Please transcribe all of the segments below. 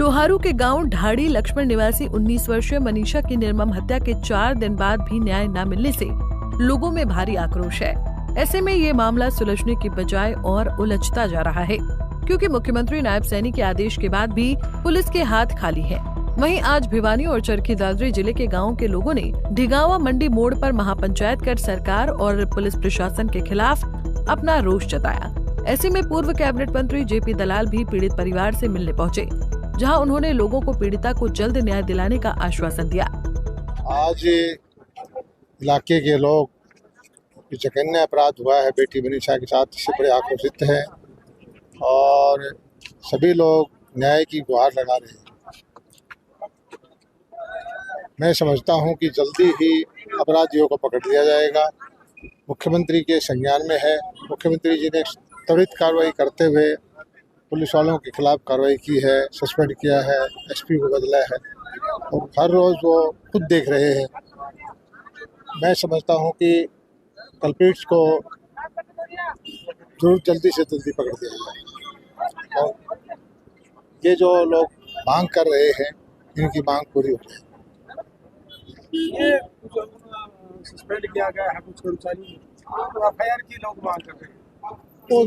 लोहारू के गांव ढाड़ी लक्ष्मण निवासी 19 वर्षीय मनीषा की निर्मम हत्या के 4 दिन बाद भी न्याय न मिलने से लोगों में भारी आक्रोश है। ऐसे में ये मामला सुलझने की बजाय और उलझता जा रहा है, क्योंकि मुख्यमंत्री नायब सैनी के आदेश के बाद भी पुलिस के हाथ खाली हैं। वहीं आज भिवानी और चरखी दादरी जिले के गाँव के लोगों ने ढिगावा मंडी मोड़ पर महापंचायत कर सरकार और पुलिस प्रशासन के खिलाफ अपना रोष जताया। ऐसे में पूर्व कैबिनेट मंत्री जेपी दलाल भी पीड़ित परिवार से मिलने पहुंचे, जहां उन्होंने लोगों को पीड़िता को जल्द न्याय दिलाने का आश्वासन दिया। आज इलाके के लोग जघन्य अपराध हुआ है बेटी मनीषा के साथ, इससे बड़े आक्रोशित हैं और सभी लोग न्याय की गुहार लगा रहे हैं। मैं समझता हूं कि जल्दी ही अपराधियों को पकड़ लिया जाएगा। मुख्यमंत्री के संज्ञान में है। मुख्यमंत्री जी ने त्वरित कार्रवाई करते हुए पुलिस वालों के खिलाफ कार्रवाई की है, सस्पेंड किया है, एसपी को बदला है और हर रोज़ वो खुद देख रहे हैं। मैं समझता हूं कि कल्प्रिट्स को जरूर जल्दी से जल्दी पकड़ दिया जाए और ये जो लोग मांग कर रहे हैं इनकी मांग पूरी हो जाए। ये सस्पेंड किया गया है कुछ कर्मचारी, तो एफआईआर की लोग मांग कर रहे हैं, तो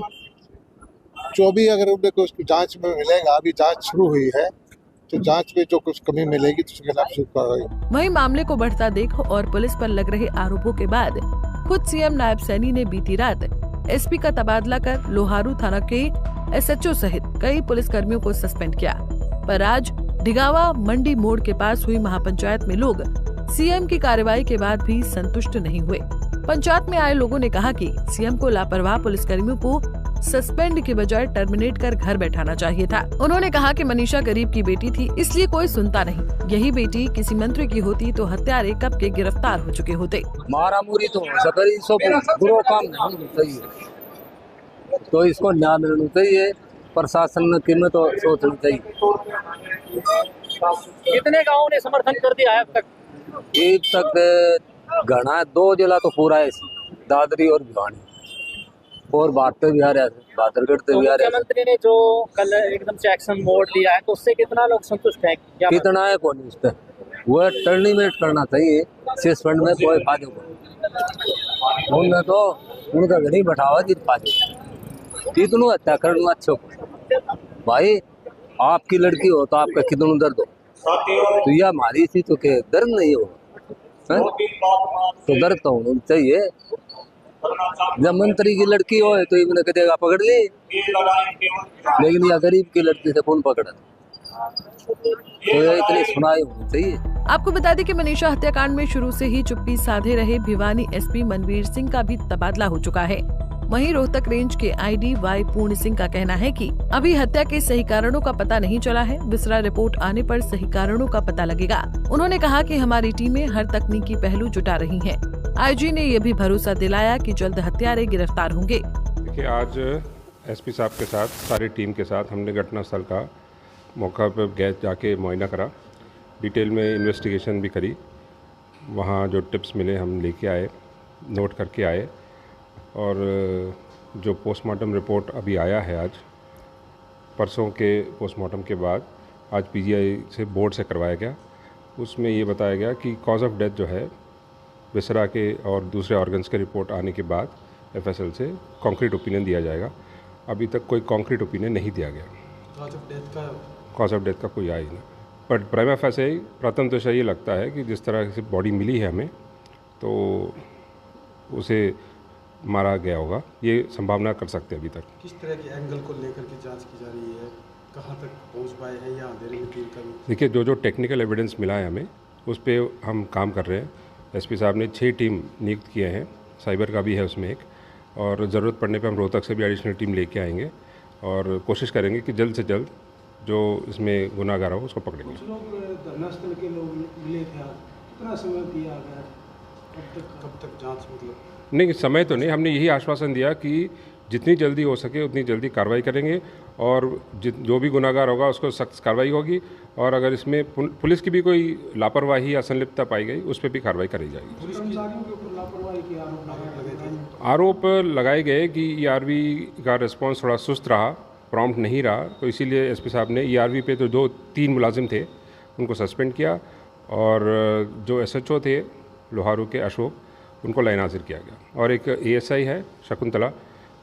जो भी अगर उनमें कुछ जांच में मिलेगा, अभी जांच शुरू हुई है तो जांच में जो कुछ कमी मिलेगी तो उसके खिलाफ शुरू कार्रवाई। वहीं मामले को बढ़ता देख और पुलिस पर लग रहे आरोपों के बाद खुद सीएम नायब सैनी ने बीती रात एसपी का तबादला कर लोहारू थाना के एसएचओ सहित कई पुलिसकर्मियों को सस्पेंड किया। पर आज ढिगावा मंडी मोड़ के पास हुई महापंचायत में लोग सीएम की कार्रवाई के बाद भी संतुष्ट नहीं हुए। पंचायत में आए लोगों ने कहा कि सीएम को लापरवाह पुलिसकर्मियों को सस्पेंड के बजाय टर्मिनेट कर घर बैठाना चाहिए था। उन्होंने कहा कि मनीषा गरीब की बेटी थी, इसलिए कोई सुनता नहीं। यही बेटी किसी मंत्री की होती तो हत्यारे कब के गिरफ्तार हो चुके होते। मारा मुरी तो बुरा काम नहीं चाहिए, तो इसको न्याय मिलना चाहिए। प्रशासन ने कीमत तो सोचनी चाहिए। कितने गाँव ने समर्थन कर दिया है अब तक घना 2 जिला तो पूरा है, दादरी और भिवानी और बातें भी आ रहे हैं, बादरगढ़ से भी आ रहे हैं। मुख्यमंत्री ने जो कल एकदम से एक्शन मोड़ लिया है तो उससे कितना लोग संतुष्ट हैं? कितना है कौन उस पर वो टर्मिनेट करना चाहिए, सस्पेंड में कोई फायदे को उनमें तो उनका घर ही बैठावा जीत पाते इतनों हत्या करना अच्छे भाई। आपकी लड़की हो तो आपका कितना दर्द हो, तो यह हमारी थी तो के दर्द नहीं हो है? तो दर्द तो होना चाहिए। जब मंत्री की लड़की हो तो इन्हें कहेगा पकड़ ली, लेकिन यह गरीब की लड़की से कौन पकड़ा, तो यह इतनी सुनाई होनी चाहिए। आपको बता दें कि मनीषा हत्याकांड में शुरू से ही चुप्पी साधे रहे भिवानी एसपी मनवीर सिंह का भी तबादला हो चुका है। वहीं रोहतक रेंज के आईडी वाई पूर्ण सिंह का कहना है कि अभी हत्या के सही कारणों का पता नहीं चला है। विसरा रिपोर्ट आने पर सही कारणों का पता लगेगा। उन्होंने कहा कि हमारी टीमें हर तकनीकी पहलू जुटा रही हैं। आईजी ने यह भी भरोसा दिलाया कि जल्द हत्यारे गिरफ्तार होंगे। देखिए, आज एसपी साहब के साथ सारी टीम के साथ हमने घटनास्थल का मौका पर गए, जाके मुआयना करा, डिटेल में इन्वेस्टिगेशन भी करी। वहाँ जो टिप्स मिले हम लेके आए, नोट करके आए और जो पोस्टमार्टम रिपोर्ट अभी आया है आज, परसों के पोस्टमार्टम के बाद आज पीजीआई से बोर्ड से करवाया गया। उसमें ये बताया गया कि कॉज ऑफ डेथ जो है विसरा के और दूसरे ऑर्गन्स के रिपोर्ट आने के बाद एफएसएल से कॉन्क्रीट ओपिनियन दिया जाएगा। अभी तक कोई कॉन्क्रीट ओपिनियन नहीं दिया गया। कॉज ऑफ डेथ का कोई आया ही नहीं, बट प्राइमा फेसे प्रथम दृष्टया ये लगता है कि जिस तरह से बॉडी मिली है हमें, तो उसे मारा गया होगा, ये संभावना कर सकते हैं। अभी तक किस तरह के एंगल को लेकर के जांच की जा रही है, कहाँ तक पहुँच पाए हैं या अंधेरे में टीम का भी? देखिए, जो टेक्निकल एविडेंस मिला है हमें उस पर हम काम कर रहे हैं। एसपी साहब ने 6 टीम नियुक्त किए हैं, साइबर का भी है उसमें एक, और ज़रूरत पड़ने पर हम रोहतक से भी एडिशनल टीम लेके आएंगे और कोशिश करेंगे कि जल्द से जल्द जो इसमें गुनाहगार हो उसको पकड़ेंगे। कुछ लोग धरनास्थल के लोग मिले थे, कितना समय दिया गया, कब तक जांच? मतलब नहीं, समय तो नहीं, हमने यही आश्वासन दिया कि जितनी जल्दी हो सके उतनी जल्दी कार्रवाई करेंगे और जो भी गुनाहगार होगा उसको सख्त कार्रवाई होगी, और अगर इसमें पुलिस की भी कोई लापरवाही या संलिप्तता पाई गई उस पर भी कार्रवाई करी जाएगी। आरोप लगाए गए कि ईआरवी का रिस्पांस थोड़ा सुस्त रहा प्रॉम्प्ट नहीं रहा, तो इसीलिए एसपी साहब ने ERV पे तो 2-3 मुलाजिम थे उनको सस्पेंड किया, और जो SHO थे लोहारू के अशोक, उनको लाइन हाजिर किया गया, और एक ASI है शकुंतला,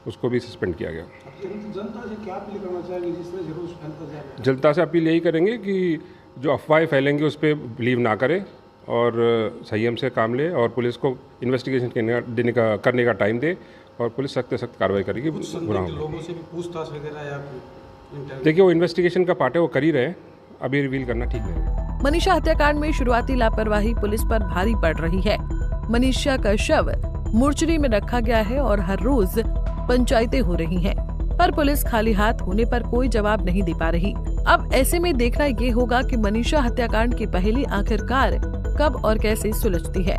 उसको भी सस्पेंड किया गया। जनता से क्या अपील करना चाहेंगे जिस तरह जरूर फैलता जा रहा है? जनता से अपील यही करेंगे कि जो अफवाहें फैलेंगे उस पर बिलीव ना करें और संयम से काम ले, और पुलिस को इन्वेस्टिगेशन करने का टाइम दे, और पुलिस सख्त से सख्त कार्रवाई करेगी गुनाहों में। लोगों से भी पूछताछ वगैरह या देखिए, वो इन्वेस्टिगेशन का पार्ट है, वो कर ही रहे हैं, अभी रिवील करना ठीक नहीं है। मनीषा हत्याकांड में शुरुआती लापरवाही पुलिस पर भारी पड़ रही है। मनीषा का शव मोर्चरी में रखा गया है और हर रोज पंचायतें हो रही हैं, पर पुलिस खाली हाथ होने पर कोई जवाब नहीं दे पा रही। अब ऐसे में देखना ये होगा कि मनीषा हत्याकांड की पहेली आखिरकार कब और कैसे सुलझती है।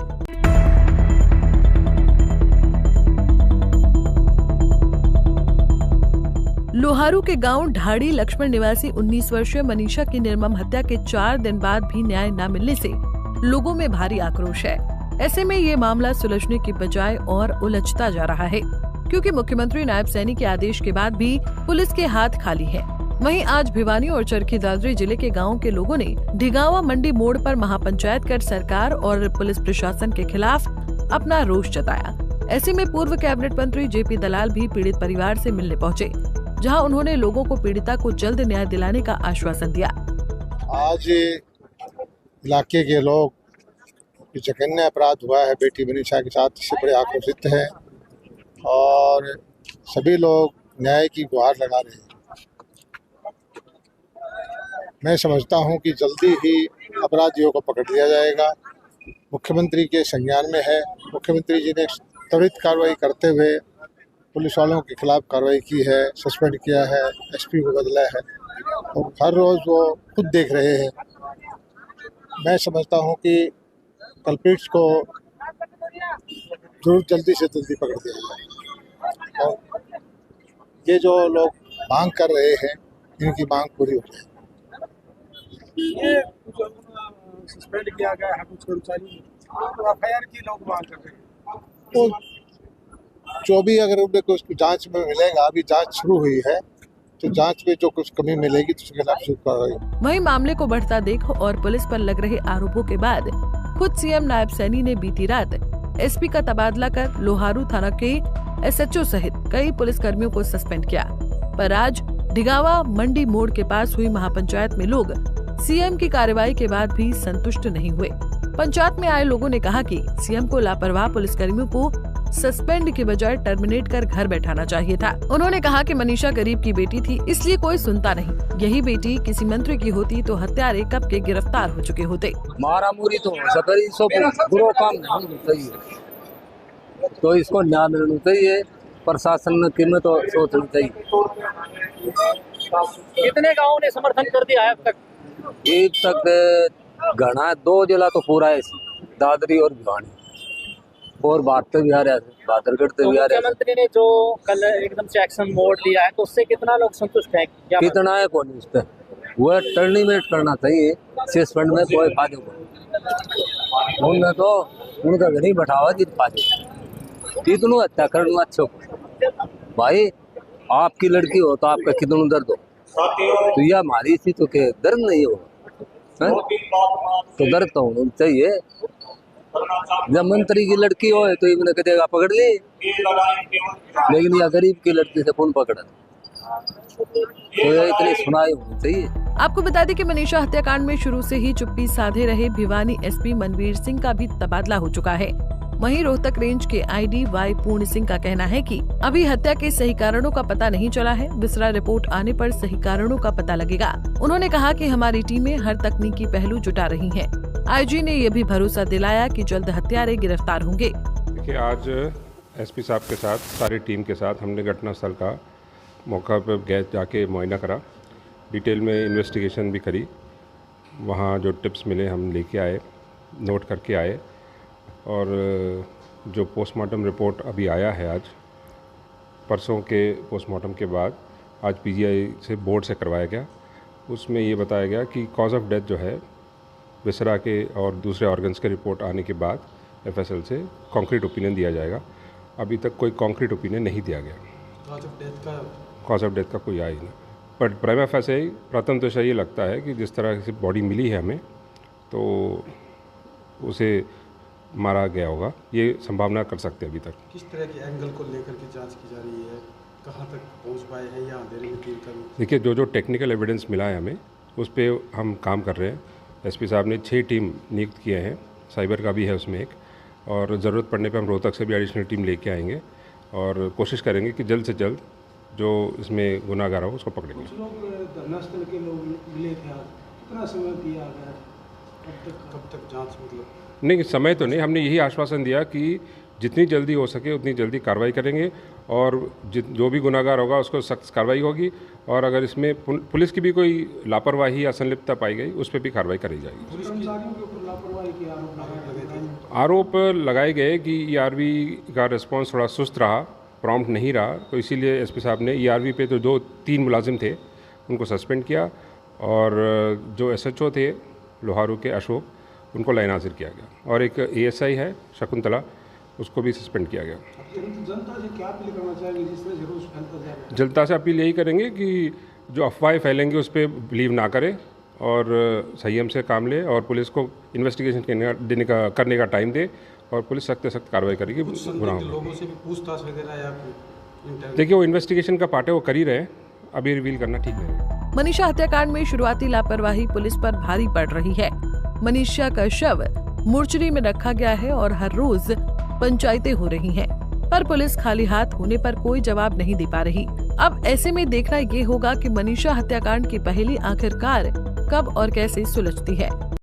लोहारू के गांव ढाड़ी लक्ष्मण निवासी 19 वर्षीय मनीषा की निर्मम हत्या के 4 दिन बाद भी न्याय न मिलने से लोगों में भारी आक्रोश है। ऐसे में ये मामला सुलझने की बजाय और उलझता जा रहा है, क्योंकि मुख्यमंत्री नायब सैनी के आदेश के बाद भी पुलिस के हाथ खाली हैं। वहीं आज भिवानी और चरखी दादरी जिले के गांवों के लोगों ने ढिगावा मंडी मोड़ पर महापंचायत कर सरकार और पुलिस प्रशासन के खिलाफ अपना रोष जताया। ऐसे में पूर्व कैबिनेट मंत्री JP दलाल भी पीड़ित परिवार से मिलने पहुंचे, जहां उन्होंने लोगों को पीड़िता को जल्द न्याय दिलाने का आश्वासन दिया। आज इलाके के लोग जघन्य अपराध हुआ है बेटी मनीषा के साथ, इससे बड़े आक्रोशित हैं और सभी लोग न्याय की गुहार लगा रहे हैं। मैं समझता हूं कि जल्दी ही अपराधियों को पकड़ लिया जाएगा। मुख्यमंत्री के संज्ञान में है। मुख्यमंत्री जी ने त्वरित कार्रवाई करते हुए पुलिस वालों के खिलाफ कार्रवाई की है, सस्पेंड किया है, SP को बदला है, और हर रोज़ वो खुद देख रहे हैं। मैं समझता हूं कि कल्प्रिट्स को जरूर जल्दी से जल्दी पकड़ दिया जाए, और ये जो लोग मांग कर रहे हैं इनकी मांग पूरी हो जाए। ये सस्पेंड किया गया है कुछ कर्मचारी, तो FIR की लोग मांग कर रहे हैं। तो जो भी अगर उनमें कुछ जांच में मिलेगा, अभी जांच शुरू हुई है, तो जांच में जो कुछ कमी मिलेगी तो उसके खिलाफ शुरू कार्रवाई। वहीं मामले को बढ़ता देख और पुलिस पर लग रहे आरोपों के बाद खुद CM नायब सैनी ने बीती रात SP का तबादला कर लोहारू थाना के SHO सहित कई पुलिस कर्मियों को सस्पेंड किया। पर आज ढिगावा मंडी मोड़ के पास हुई महापंचायत में लोग CM की कार्रवाई के बाद भी संतुष्ट नहीं हुए। पंचायत में आए लोगों ने कहा कि CM को लापरवाह पुलिसकर्मियों को सस्पेंड के बजाय टर्मिनेट कर घर बैठाना चाहिए था। उन्होंने कहा कि मनीषा गरीब की बेटी थी, इसलिए कोई सुनता नहीं। यही बेटी किसी मंत्री की होती तो हत्यारे कब के गिरफ्तार हो चुके होते। मारा मुरी तो सकरी सो बुरो काम नहीं होना चाहिए, तो इसको न्याय मिलना चाहिए। प्रशासन की में तो सोचना चाहिए। कितने गाँव ने समर्थन कर दिया है अब तक? एक तक घना 2 जिला तो पूरा है, दादरी और भिवानी, और बात भी आ रहा है, बादरगढ़ से भी आ रहा है। मुख्यमंत्री ने जो कल एकदम से एक्शन मोड लिया है, तो उससे कितना लोग संतुष्ट हैं? कितना है कौन उस पर वो टर्मिनेट करना चाहिए, सस्पेंड में कोई फायदे को उनने तो उनका घर ही बैठावा जी फायदे इतनों हत्या करना अच्छा भाई। आपकी लड़की हो तो आपका कितना दर्द हो, तो यह हमारी थी तो के दर्द नहीं हो, तो दर्द तो होना चाहिए। जब मंत्री की लड़की हो तो इन्हें कहेगा पकड़ ली, लेकिन यह गरीब की लड़की से कौन पकड़ा, तो यह इतनी सुनाई होनी चाहिए। आपको बता दें कि मनीषा हत्याकांड में शुरू से ही चुप्पी साधे रहे भिवानी SP मनवीर सिंह का भी तबादला हो चुका है। वहीं रोहतक रेंज के ID Y पूर्ण सिंह का कहना है कि अभी हत्या के सही कारणों का पता नहीं चला है। विसरा रिपोर्ट आने पर सही कारणों का पता लगेगा। उन्होंने कहा कि हमारी टीमें हर तकनीकी पहलू जुटा रही हैं। IG ने यह भी भरोसा दिलाया कि जल्द हत्यारे गिरफ्तार होंगे। देखिए, आज SP साहब के साथ सारी टीम के साथ हमने घटनास्थल का मौका पर गए, जाके मुआयना करा, डिटेल में इन्वेस्टिगेशन भी करी। वहाँ जो टिप्स मिले हम लेके आए, नोट करके आए, और जो पोस्टमार्टम रिपोर्ट अभी आया है आज, परसों के पोस्टमार्टम के बाद आज PGI से बोर्ड से करवाया गया। उसमें ये बताया गया कि कॉज ऑफ डेथ जो है विसरा के और दूसरे ऑर्गन्स के रिपोर्ट आने के बाद FSL से कॉन्क्रीट ओपिनियन दिया जाएगा। अभी तक कोई कॉन्क्रीट ओपिनियन नहीं दिया गया। कॉज ऑफ डेथ का कोई आया ही नहीं। बट प्राइमा फेसे प्रथम दृष्टया ये लगता है कि जिस तरह से बॉडी मिली है हमें, तो उसे मारा गया होगा, ये संभावना कर सकते हैं अभी तक। किस तरह के एंगल को लेकर के जांच की जा रही है, कहाँ तक पहुँच पाए हैं या अंधेरे में टीम का? देखिए, जो टेक्निकल एविडेंस मिला है हमें, उस पर हम काम कर रहे हैं। एसपी साहब ने 6 टीम नियुक्त किए हैं, साइबर का भी है उसमें एक, और ज़रूरत पड़ने पर हम रोहतक से भी एडिशनल टीम लेके आएंगे और कोशिश करेंगे कि जल्द से जल्द जो इसमें गुनाहगार हो उसको पकड़ेंगे। कुछ लोग धरना स्थल के लोग मिले थे, कितना समय दिया गया, कब तक जांच? मतलब नहीं, समय तो नहीं, हमने यही आश्वासन दिया कि जितनी जल्दी हो सके उतनी जल्दी कार्रवाई करेंगे और जो भी गुनाहगार होगा उसको सख्त कार्रवाई होगी, और अगर इसमें पुलिस की भी कोई लापरवाही या संलिप्तता पाई गई उस पर भी कार्रवाई करी जाएगी। कर्मचारियों के ऊपर लापरवाही के आरोप लगाए गए कि ईआरवी का रिस्पांस थोड़ा सुस्त रहा, प्रॉम्प्ट नहीं रहा, तो इसीलिए एसपी साहब ने ईआरवी पे तो जो 3 मुलाजिम थे उनको सस्पेंड किया, और जो एसएचओ थे लोहारू के अशोक, उनको लाइन हाजिर किया गया, और एक एएसआई है शकुंतला, उसको भी सस्पेंड किया गया। जनता से क्या अपील करना चाहेंगे जिस तरह जरूर फैलता जा रहा है? जनता से अपील यही करेंगे कि जो अफवाहें फैलेंगे उस पर बिलीव ना करें और संयम से काम ले, और पुलिस को इन्वेस्टिगेशन करने का टाइम दे, और पुलिस सख्त से सख्त कार्रवाई करेगी गुनाहों में। लोगों से भी पूछताछ वगैरह या देखिए, वो इन्वेस्टिगेशन का पार्ट है, वो कर ही रहे हैं, अभी रिवील करना ठीक नहीं है। मनीषा हत्याकांड में शुरुआती लापरवाही पुलिस पर भारी पड़ रही है। मनीषा का शव मोर्चरी में रखा गया है और हर रोज पंचायतें हो रही हैं, पर पुलिस खाली हाथ होने पर कोई जवाब नहीं दे पा रही। अब ऐसे में देखना ये होगा कि मनीषा हत्याकांड की पहेली आखिरकार कब और कैसे सुलझती है।